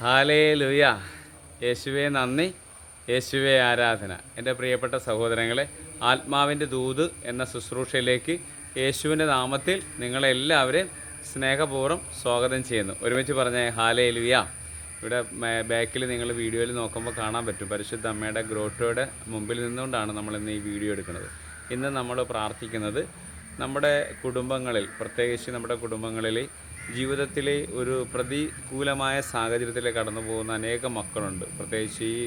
Hallelujah. യേശുവേ നന്ദി, യേശുവേ ആരാധന. എൻ്റെ പ്രിയപ്പെട്ട സഹോദരങ്ങളെ, ആത്മാവിൻ്റെ ദൂത് എന്ന ശുശ്രൂഷയിലേക്ക് യേശുവിൻ്റെ നാമത്തിൽ നിങ്ങളെല്ലാവരെയും സ്നേഹപൂർവ്വം സ്വാഗതം ചെയ്യുന്നു. ഒരുമിച്ച് പറഞ്ഞേ ഹല്ലേലൂയ. ഇവിടെ ബാക്കിൽ നിങ്ങൾ വീഡിയോയിൽ നോക്കുമ്പോൾ കാണാൻ പറ്റും, പരിശുദ്ധ അമ്മയുടെ ഗ്രോട്ടോയുടെ മുമ്പിൽ നിന്നുകൊണ്ടാണ് നമ്മളിന്ന് ഈ വീഡിയോ എടുക്കുന്നത്. ഇന്ന് നമ്മൾ പ്രാർത്ഥിക്കുന്നത് നമ്മുടെ കുടുംബങ്ങളിൽ, പ്രത്യേകിച്ച് നമ്മുടെ കുടുംബങ്ങളിൽ ജീവിതത്തിലെ ഒരു പ്രതികൂലമായ സാഹചര്യത്തിലേക്ക് കടന്നു പോകുന്ന അനേകം മക്കളുണ്ട്. പ്രത്യേകിച്ച് ഈ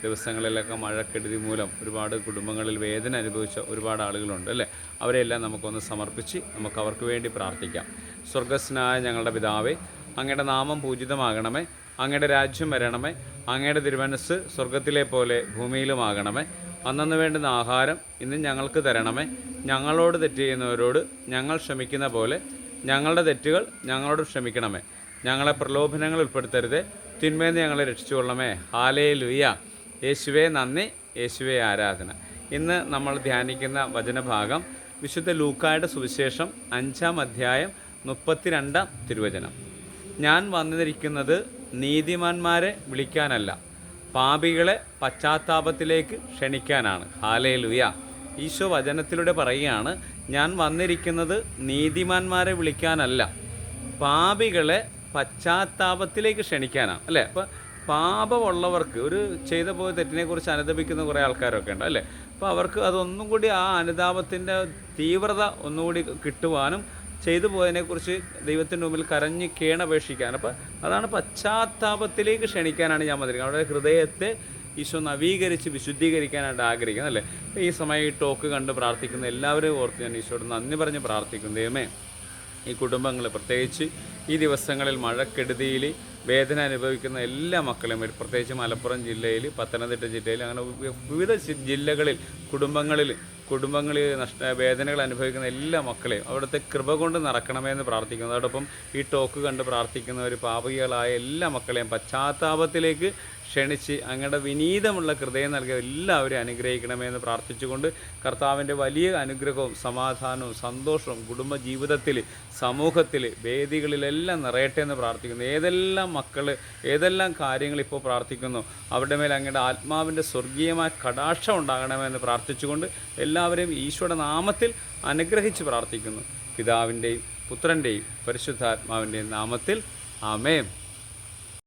ദിവസങ്ങളിലൊക്കെ മഴക്കെടുതി മൂലം ഒരുപാട് കുടുംബങ്ങളിൽ വേദന അനുഭവിച്ച ഒരുപാട് ആളുകളുണ്ട് അല്ലേ. അവരെല്ലാം നമുക്കൊന്ന് സമർപ്പിച്ച് നമുക്ക് അവർക്ക് വേണ്ടി പ്രാർത്ഥിക്കാം. സ്വർഗസ്നായ ഞങ്ങളുടെ പിതാവേ, അങ്ങയുടെ നാമം പൂജിതമാകണമേ, അങ്ങയുടെ രാജ്യം വരണമേ, അങ്ങയുടെ തിരുമനസ്സ് സ്വർഗത്തിലെ പോലെ ഭൂമിയിലുമാകണമേ. അന്നന്ന് വേണ്ടുന്ന ആഹാരം ഇന്നും ഞങ്ങൾക്ക് തരണമേ. ഞങ്ങളോട് തെറ്റ് ചെയ്യുന്നവരോട് ഞങ്ങൾ ക്ഷമിക്കുന്ന പോലെ ഞങ്ങളുടെ തെറ്റുകൾ ഞങ്ങളോട് ക്ഷമിക്കണമേ. ഞങ്ങളെ പ്രലോഭനങ്ങൾ ഉൾപ്പെടുത്തരുതേ, തിന്മേന്ന് ഞങ്ങളെ രക്ഷിച്ചുകൊള്ളണമേ. ഹല്ലേലൂയ. യേശുവേ നന്ദി, യേശുവേ ആരാധന. ഇന്ന് നമ്മൾ ധ്യാനിക്കുന്ന വചനഭാഗം വിശുദ്ധ ലൂക്കായുടെ സുവിശേഷം 5-ാം അധ്യായം 32-ാം തിരുവചനം. ഞാൻ വന്നിരിക്കുന്നത് നീതിമാന്മാരെ വിളിക്കാനല്ല, പാപികളെ പശ്ചാത്താപത്തിലേക്ക് ക്ഷണിക്കാനാണ്. ഹല്ലേലൂയ. ഈശോ വചനത്തിലൂടെ പറയുകയാണ്, ഞാൻ വന്നിരിക്കുന്നത് നീതിമാന്മാരെ വിളിക്കാനല്ല, പാപികളെ പശ്ചാത്താപത്തിലേക്ക് ക്ഷണിക്കാനാണ് അല്ലേ. അപ്പോൾ പാപമുള്ളവർക്ക്, ഒരു ചെയ്ത പോയ തെറ്റിനെക്കുറിച്ച് അനുദപിക്കുന്ന കുറേ ആൾക്കാരൊക്കെ ഉണ്ട് അല്ലേ. അപ്പോൾ അവർക്ക് അതൊന്നും കൂടി, ആ അനുതാപത്തിൻ്റെ തീവ്രത ഒന്നുകൂടി കിട്ടുവാനും ചെയ്തു പോയതിനെക്കുറിച്ച് ദൈവത്തിൻ്റെ മുമ്പിൽ കരഞ്ഞ് കേണപേക്ഷിക്കാൻ, അപ്പോൾ അതാണ് പശ്ചാത്താപത്തിലേക്ക് ക്ഷണിക്കാനാണ് ഞാൻ വന്നിരിക്കുന്നത്. അവരുടെ ഹൃദയത്തെ ഈശോ നവീകരിച്ച് വിശുദ്ധീകരിക്കാനായിട്ട് ആഗ്രഹിക്കുന്നത് അല്ലേ. ഈ സമയം ഈ ടോക്ക് കണ്ട് പ്രാർത്ഥിക്കുന്ന എല്ലാവരെയും ഓർത്ത് ഞാൻ ഈശോയോട് നന്ദി പറഞ്ഞ് പ്രാർത്ഥിക്കുന്നു. ദൈവമേ, ഈ കുടുംബങ്ങൾ, പ്രത്യേകിച്ച് ഈ ദിവസങ്ങളിൽ മഴക്കെടുതിയിൽ വേദന അനുഭവിക്കുന്ന എല്ലാ മക്കളെയും, പ്രത്യേകിച്ച് മലപ്പുറം ജില്ലയിൽ, പത്തനംതിട്ട ജില്ലയിൽ, അങ്ങനെ വിവിധ ജില്ലകളിൽ കുടുംബങ്ങളിൽ വേദനകൾ അനുഭവിക്കുന്ന എല്ലാ മക്കളെയും അവിടുത്തെ കൃപ കൊണ്ട് നിറക്കണമെന്ന് പ്രാർത്ഥിക്കുന്നു. അതോടൊപ്പം ഈ ടോക്ക് കണ്ട് പ്രാർത്ഥിക്കുന്നവർ, പാപികളായ എല്ലാ മക്കളെയും പശ്ചാത്താപത്തിലേക്ക് ക്ഷണിച്ച് അങ്ങയുടെ വിനീതമുള്ള ഹൃദയം നൽകിയ എല്ലാവരെയും അനുഗ്രഹിക്കണമെന്ന് പ്രാർത്ഥിച്ചുകൊണ്ട് കർത്താവിൻ്റെ വലിയ അനുഗ്രഹവും സമാധാനവും സന്തോഷവും കുടുംബജീവിതത്തിൽ, സമൂഹത്തിൽ, വേദികളിലെല്ലാം നിറയട്ടെ എന്ന് പ്രാർത്ഥിക്കുന്നു. ഏതെല്ലാം മക്കൾ ഏതെല്ലാം കാര്യങ്ങൾ ഇപ്പോൾ പ്രാർത്ഥിക്കുന്നു, അവരുടെ മേൽ അങ്ങയുടെ ആത്മാവിൻ്റെ സ്വർഗീയമായ കടാക്ഷം ഉണ്ടാകണമെന്ന് പ്രാർത്ഥിച്ചുകൊണ്ട് എല്ലാവരെയും ഈശോയുടെ നാമത്തിൽ അനുഗ്രഹിച്ച് പ്രാർത്ഥിക്കുന്നു. പിതാവിൻ്റെയും പുത്രൻ്റെയും പരിശുദ്ധാത്മാവിൻ്റെയും നാമത്തിൽ ആമേൻ.